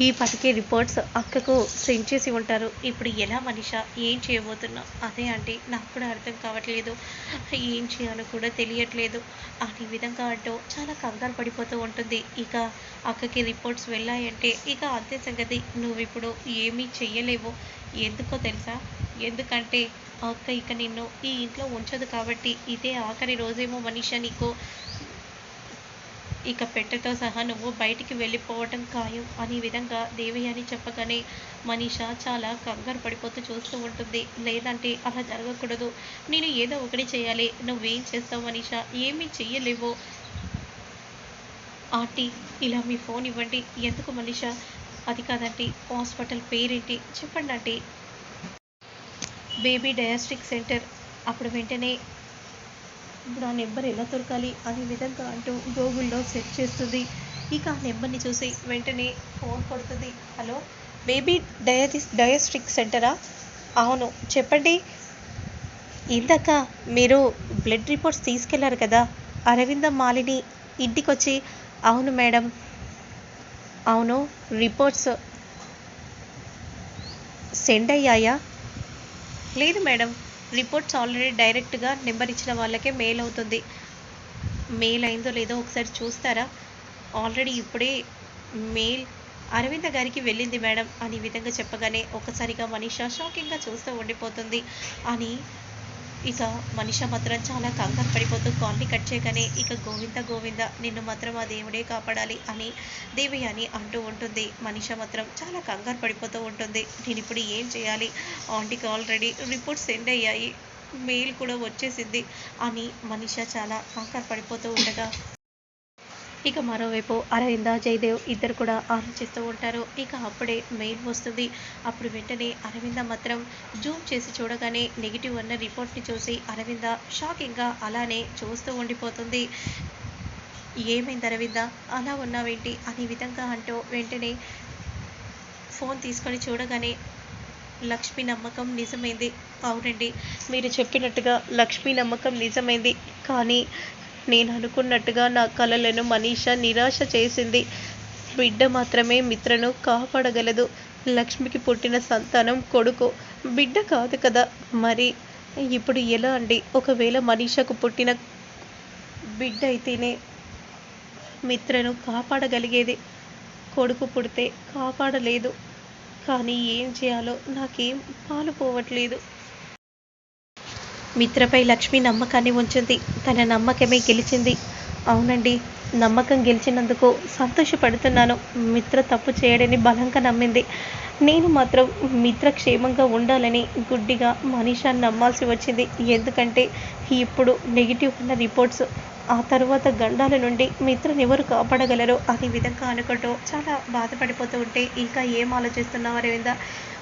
ఈ పాటికి రిపోర్ట్స్ అక్కకు సెండ్ చేసి ఉంటారు. ఇప్పుడు ఎలా మనీషా ఏం చేయబోతున్నావు? అదే ఆంటీ నాకు కూడా అర్థం కావట్లేదు. ఏం చేయాలో కూడా తెలియట్లేదు అనే విధంగా అంటూ చాలా కంగారు పడిపోతూ ఉంటుంది. ఇక అక్కకి రిపోర్ట్స్ వెళ్ళాయంటే ఇక అంతే సంగతి. నువ్విప్పుడు ఏమీ చెయ్యలేవు. ఎందుకో తెలుసా? ఎందుకంటే అక్క ఇక నిన్ను ఈ ఇంట్లో ఉంచదు కాబట్టి ఇదే ఆఖరి రోజేమో మనీషా నీకు. ఇక పెట్టెతో సహా నువ్వు బయటికి వెళ్ళిపోవటం ఖాయం అనే విధంగా దేవయాని చెప్పగానే మనీషా చాలా కంగారు పడిపోతూ చూస్తూ ఉంటుంది. లేదంటే అలా జరగకూడదు, నేను ఏదో ఒకటి చేయాలి. నువ్వేం చేస్తావు మనీషా? ఏమీ చెయ్యలేవు. ఆంటీ ఇలా మీ ఫోన్ ఇవ్వండి. ఎందుకు మనీషా? అది కాదంటీ, హాస్పిటల్ పేరేంటి చెప్పండి ఆంటీ. Baby డయాస్టిక్ centre. అప్పుడు వెంటనే ఇప్పుడు ఆ నెంబర్ ఎలా దొరకాలి అనే విధంగా అంటూ గూగుల్లో సెర్చ్ చేస్తుంది. ఇక ఆ నెంబర్ని చూసి వెంటనే ఫోన్ కొడుతుంది. హలో, బేబీ డయాస్టిక్ సెంటరా? అవును చెప్పండి. ఇందాక మీరు బ్లడ్ రిపోర్ట్స్ తీసుకెళ్లారు కదా అరవింద మాలిని ఇంటికొచ్చి. అవును మేడం. అవును, రిపోర్ట్స్ సెండ్ అయ్యాయా? లేదు మేడం, రిపోర్ట్స్ ఆల్రెడీ డైరెక్ట్గా నెంబర్ ఇచ్చిన వాళ్ళకే మెయిల్ అవుతుంది. మెయిల్ అయిందో లేదో ఒకసారి చూస్తారా? ఆల్రెడీ ఇప్పుడే మెయిల్ అరవింద గారికి వెళ్ళింది మేడం అని విధంగా చెప్పగానే ఒక్కసారిగా మనీషా షాకింగ్గా చూస్తూ ఉండిపోతుంది. అని ఇక మనీషా మాత్రం చాలా కంగారు పడిపోతూ కాల్ని కట్ చేయగానే ఇక గోవింద గోవింద నిన్ను మాత్రం ఆ దేవుడే కాపాడాలి అని దేవయాని అంటూ ఉంటుంది. మనీషా మాత్రం చాలా కంగారు పడిపోతూ ఉంటుంది. నేను ఇప్పుడు ఏం చేయాలి? ఆంటీకి ఆల్రెడీ రిపోర్ట్స్ సెండ్ అయ్యాయి, మెయిల్ కూడా వచ్చేసింది అని మనీషా చాలా కంగారు పడిపోతూ ఉండగా ఇక మరోవైపు అరవింద జయదేవ్ ఇద్దరు కూడా ఆలోచిస్తూ ఉంటారు. ఇక అప్పుడే మెయిల్ వస్తుంది. అప్పుడు వెంటనే అరవింద మాత్రం జూమ్ చేసి చూడగానే నెగిటివ్ అన్న రిపోర్ట్ని చూసి అరవింద షాకింగ్గా అలానే చూస్తూ ఉండిపోతుంది. ఏమైంది అరవింద, అలా ఉన్నావేంటి అనే విధంగా అంటూ వెంటనే ఫోన్ తీసుకొని చూడగానే లక్ష్మి నమ్మకం నిజమైంది. అవునండి, మీరు చెప్పినట్టుగా లక్ష్మి నమ్మకం నిజమైంది. కానీ నేను అనుకున్నట్టుగా నా కలలను మనీషా నిరాశ చేసింది. బిడ్డ మాత్రమే మిత్రను కాపాడగలదు. లక్ష్మికి పుట్టిన సంతానం కొడుకు, బిడ్డ కాదు కదా. మరి ఇప్పుడు ఎలా అండి? ఒకవేళ మనీషకు పుట్టిన బిడ్డ అయితేనే మిత్రను కాపాడగలిగేది. కొడుకు పుడితే కాపాడలేదు. కానీ ఏం చేయాలో నాకేం పాలుపోవట్లేదు. మిత్రపై లక్ష్మి నమ్మకాన్ని ఉంచింది. తన నమ్మకమే గెలిచింది. అవునండి, నమ్మకం గెలిచినందుకు సంతోషపడుతున్నాను. మిత్ర తప్పు చేయడని బలంగా నమ్మింది. నేను మాత్రం మిత్ర క్షేమంగా ఉండాలని గుడ్డిగా మనీషాని నమ్మాల్సి వచ్చింది. ఎందుకంటే ఇప్పుడు నెగిటివ్ ఉన్న రిపోర్ట్స్, ఆ తర్వాత గండాల నుండి మిత్రని ఎవరు కాపాడగలరో అనే విధంగా అనుకుంటూ చాలా బాధపడిపోతూ ఉంటే ఇంకా ఏం ఆలోచిస్తున్నావు అరవింద?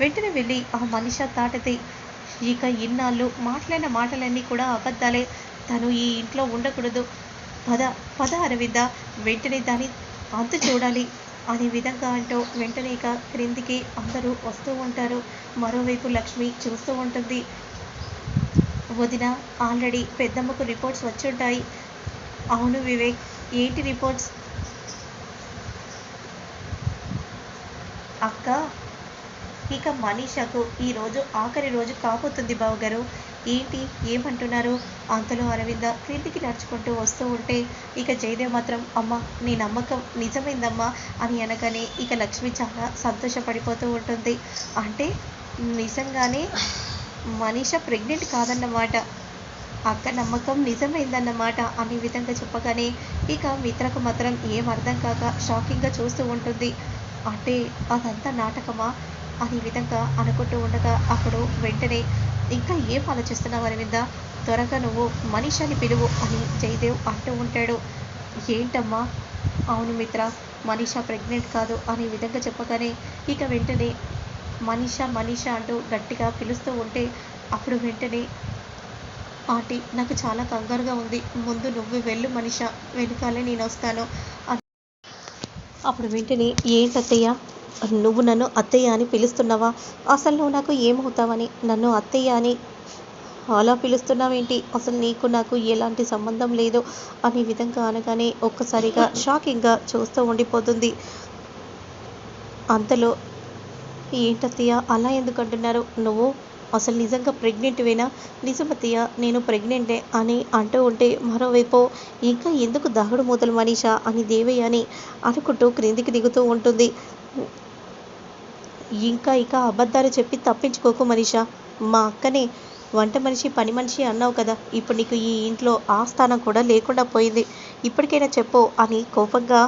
వెంటనే వెళ్ళి ఆ మనీషా తాటది. ఇక ఇన్నాళ్ళు మాట్లాడిన మాటలన్నీ కూడా అబద్ధాలే. తను ఈ ఇంట్లో ఉండకూడదు. పద పద అరవింద, వెంటనే దాని అంతు చూడాలి అనే విధంగా అంటూ వెంటనే ఇక క్రిందికి అందరూ వస్తూ ఉంటారు. మరోవైపు లక్ష్మి చూస్తూ ఉంటుంది. వదిన, ఆల్రెడీ పెద్దమ్మకు రిపోర్ట్స్ వచ్చుంటాయి. అవును వివేక్, ఏంటి రిపోర్ట్స్? అక్క, ఇక మనీషకు ఈరోజు ఆఖరి రోజు కాబోతుంది బావగారు. ఏంటి ఏమంటున్నారు? అంతలో అరవింద క్రిందికి నడుచుకుంటూ వస్తూ ఉంటే ఇక జయదేవ్ మాత్రం అమ్మ నీ నమ్మకం నిజమైందమ్మా అని అనగానే ఇక లక్ష్మి చాలా సంతోషపడిపోతూ ఉంటుంది. అంటే నిజంగానే మనీష ప్రెగ్నెంట్ కాదన్నమాట, అక్క నమ్మకం నిజమైందన్నమాట అనే విధంగా చెప్పగానే ఇక మిత్రకు మాత్రం ఏం అర్థం కాక షాకింగ్గా చూస్తూ ఉంటుంది. అంటే అదంతా నాటకమా అనే విధంగా అనుకుంటూ ఉండగా అప్పుడు వెంటనే ఇంకా ఏం ఆలోచిస్తున్నావు అరవింద, త్వరగా నువ్వు మనీషాని పిలువు అని జయదేవ్ అంటూ ఉంటాడు. ఏంటమ్మా? అవును మిత్ర, మనీషా ప్రెగ్నెంట్ కాదు అనే విధంగా చెప్పగానే ఇక వెంటనే మనీషా మనీషా అంటూ గట్టిగా పిలుస్తూ ఉంటే అప్పుడు వెంటనే ఆంటీ నాకు చాలా కంగారుగా ఉంది, ముందు నువ్వు వెళ్ళు మనీషా, వెనుకాలే నేను వస్తాను. అప్పుడు వెంటనే ఏంటత్తయ్య, నువ్వు నన్ను అత్తయ్య అని పిలుస్తున్నావా? అసలు నువ్వు నాకు ఏమవుతావని నన్ను అత్తయ్య అని అలా పిలుస్తున్నావేంటి? అసలు నీకు నాకు ఎలాంటి సంబంధం లేదు అనే విధంగా అనగానే ఒక్కసారిగా షాకింగ్గా చూస్తూ ఉండిపోతుంది. అంతలో ఏంటత్తయ్య అలా ఎందుకు అంటున్నారు? నువ్వు అసలు నిజంగా ప్రెగ్నెంట్‌వేనా? నిజమత్తయ్య నేను ప్రెగ్నెంటే అని అంటూ ఉంటే మరోవైపు ఇంకా ఎందుకు దాగుడు మూతలు మనీషా అని దేవయ్య అని అనుకుంటూ క్రిందికి దిగుతూ ఉంటుంది. ఇంకా అబద్ధాలు చెప్పి తప్పించుకోకు మనీషా. మా అక్కని వంట మనిషి, పని మనిషి అన్నావు కదా! ఇప్పుడు నీకు ఈ ఇంట్లో ఆ స్థానం కూడా లేకుండా పోయింది. ఇప్పటికైనా చెప్పు అని కోపంగా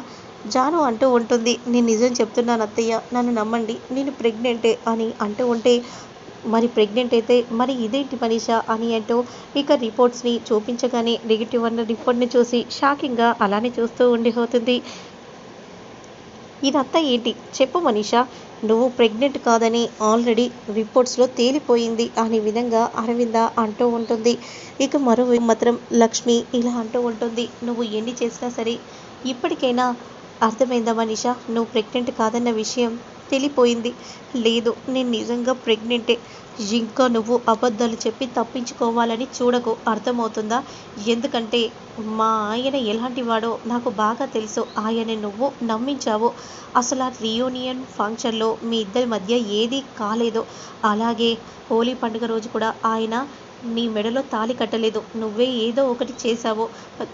జాను అంటూ ఉంటుంది. నేను నిజం చెప్తున్నాను అత్తయ్య. నన్ను నమ్మండి. నేను ప్రెగ్నెంటే అని అంటూ ఉంటే మరి ప్రెగ్నెంట్ అయితే మరి ఇదేంటి మనీషా అని అంటూ ఇక రిపోర్ట్స్‌ని చూపించగానే నెగెటివ్ అన్న రిపోర్ట్‌ని చూసి షాకింగ్‌గా అలానే చూస్తూ ఉండిపోతుంది. ఇదంతా ఏంటి? చెప్పు మనీషా. నువ్వు ప్రెగ్నెంట్ కాదని ఆల్రెడీ రిపోర్ట్స్‌లో తేలిపోయింది అనే విధంగా అరవింద అంటూ ఉంటుంది. ఇక మరోవైపు మాత్రం లక్ష్మి ఇలా అంటూ ఉంటుంది. నువ్వు ఎన్ని చేసినా సరే ఇప్పటికైనా అర్థమైందా మనీషా? నువ్వు ప్రెగ్నెంట్ కాదన్న విషయం తెలిపోయింది. లేదు నేను నిజంగా ప్రెగ్నెంటే. ఇంకా నువ్వు అబద్ధాలు చెప్పి తప్పించుకోవాలని చూడకు. అర్థమవుతుందా? ఎందుకంటే మా ఆయన ఎలాంటి వాడో నాకు బాగా తెలుసు. ఆయన్ని నువ్వు నమ్మించావు. అసలు ఆ రియూనియన్ ఫంక్షన్‌లో మీ ఇద్దరి మధ్య ఏదీ కాలేదు. అలాగే హోలీ పండుగ రోజు కూడా ఆయన నీ మెడలో తాళి కట్టలేదు. నువ్వే ఏదో ఒకటి చేశావు.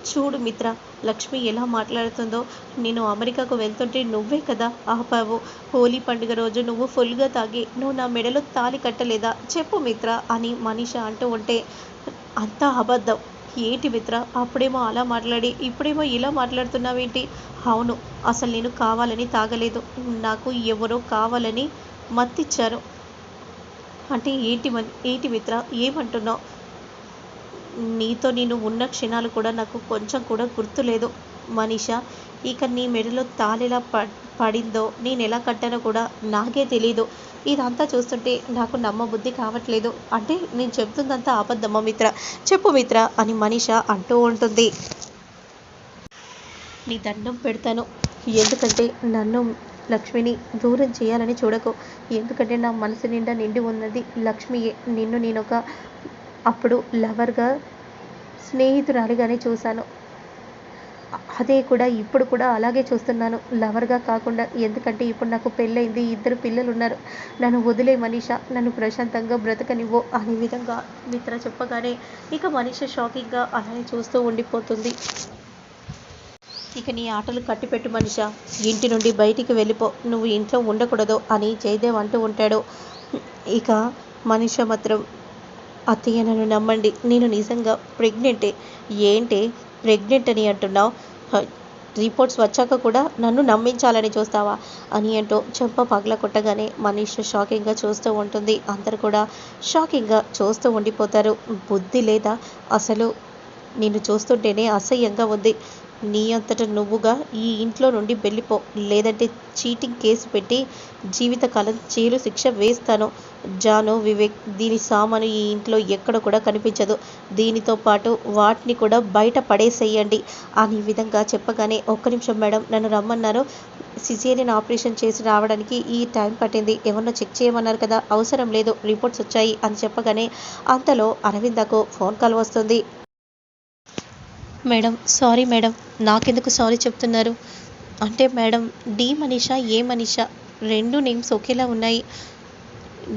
చూడు మిత్ర, లక్ష్మి ఎలా మాట్లాడుతుందో. నేను అమెరికాకు వెళ్తుంటే నువ్వే కదా ఆపావు. హోలీ పండుగ రోజు నువ్వు ఫుల్‌గా తాగి నువ్వు నా మెడలో తాళి కట్టలేదా? చెప్పు మిత్ర అని మనీష అంటూ ఉంటే అంతా అబద్ధం. ఏంటి మిత్ర అప్పుడేమో అలా మాట్లాడి ఇప్పుడేమో ఇలా మాట్లాడుతున్నావేంటి? అవును, అసలు నేను కావాలని తాగలేదు. నాకు ఎవరో కావాలని మత్తిచ్చారు. అంటే ఏంటి మిత్ర ఏమంటున్నావు? నీతో నేను ఉన్న క్షణాలు కూడా నాకు కొంచెం కూడా గుర్తులేదు మనీషా. ఇక నీ మెడలో తాళెలా పడిందో నేను ఎలా కట్టానో కూడా నాకే తెలీదు. ఇదంతా చూస్తుంటే నాకు నమ్మబుద్ధి కావట్లేదు. అంటే నేను చెప్తుందంతా అబద్ధమా మిత్ర? చెప్పు మిత్ర అని మనీషా అంటూ ఉంటుంది. నీ దండం పెడతాను. ఎందుకంటే నన్ను లక్ష్మిని దూరం చేయాలని చూడకు. ఎందుకంటే నా మనసు నిండా నిండి ఉన్నది లక్ష్మియే. నిన్ను నేనొక అప్పుడు లవర్గా స్నేహితురాలిగానే చూశాను. అదే కూడా ఇప్పుడు కూడా అలాగే చూస్తున్నాను, లవర్గా కాకుండా. ఎందుకంటే ఇప్పుడు నాకు పెళ్ళయింది, 2 పిల్లలున్నారు. నన్ను వదిలే మనీషా, నన్ను ప్రశాంతంగా బ్రతకనివ్వు అనే విధంగా మిత్ర చెప్పగానే ఇక మనీష షాకింగ్గా అలానే చూస్తూ ఉండిపోతుంది. ఇక నీ ఆటలు కట్టిపెట్టు మనీషా. ఇంటి నుండి బయటికి వెళ్ళిపో. నువ్వు ఇంట్లో ఉండకూడదు అని జయదేవ్ అంటూ ఉంటాడు. ఇక మనీష మాత్రం అత్తయ్య నన్ను నమ్మండి. నేను నిజంగా ప్రెగ్నెంటే. ఏంటే ప్రెగ్నెంట్ అని అంటున్నావు? రిపోర్ట్స్ వచ్చాక కూడా నన్ను నమ్మించాలని చూస్తావా అని అంటూ చెంప పగల కొట్టగానే మనీష్ షాకింగ్గా చూస్తూ ఉంటుంది. అందరు కూడా షాకింగ్గా చూస్తూ ఉండిపోతారు. బుద్ధి లేదా అసలు? నిన్ను చూస్తుంటేనే అసహ్యంగా ఉంది. నీ అంతట నువ్వుగా ఈ ఇంట్లో నుండి వెళ్ళిపో. లేదంటే చీటింగ్ కేసు పెట్టి జీవితకాలం జైలు శిక్ష వేస్తాను. జాను, వివేక్, దీని సామాను ఈ ఇంట్లో ఎక్కడ కూడా కనిపించదు. దీనితో పాటు వాటిని కూడా బయట పడేసేయండి అని విధంగా చెప్పగానే ఒక్క నిమిషం మేడం, నన్ను రమ్మన్నారు. సిజేరియన్ ఆపరేషన్ చేసి రావడానికి ఈ టైం పట్టింది. ఏమన్నా చెక్ చేయమన్నారు కదా? అవసరం లేదు, రిపోర్ట్స్ వచ్చాయి అని చెప్పగానే అంతలో అరవిందకు ఫోన్ కాల్ వస్తుంది. Madam sorry madam. నాకెందుకు సారీ చెప్తున్నారు? అంటే మేడం డి మనీషా, ఏ మనీషా 2 నేమ్స్ ఒకేలా ఉన్నాయి.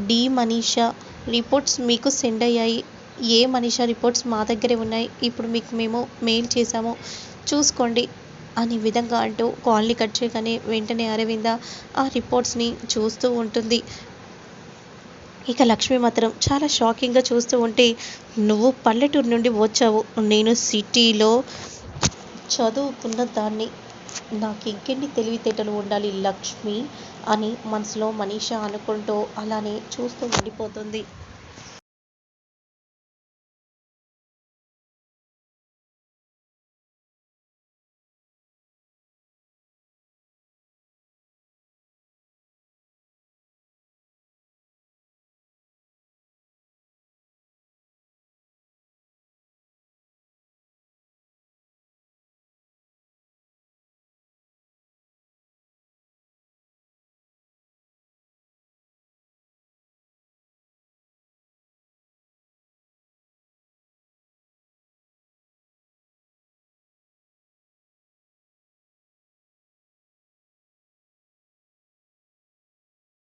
డి మనీషా రిపోర్ట్స్ మీకు సెండ్ అయ్యాయి. ఏ మనీషా రిపోర్ట్స్ మా దగ్గరే ఉన్నాయి. ఇప్పుడు మీకు మేము మెయిల్ చేశాము, చూసుకోండి అనే విధంగా అంటూ కాల్ని కట్ చేయగానే వెంటనే అరవింద ఆ రిపోర్ట్స్ని చూస్తూ ఉంటుంది. ఇక లక్ష్మి మాత్రం చాలా షాకింగ్గా చూస్తూ ఉంటే, నువ్వు పల్లెటూరు నుండి వచ్చావు, నేను సిటీలో చదువుకున్న దాన్ని, నాకు ఇంకెన్ని తెలివితేటలు ఉండాలి లక్ష్మి అని మనసులో మనీషా అనుకుంటూ అలానే చూస్తూ ఉండిపోతుంది.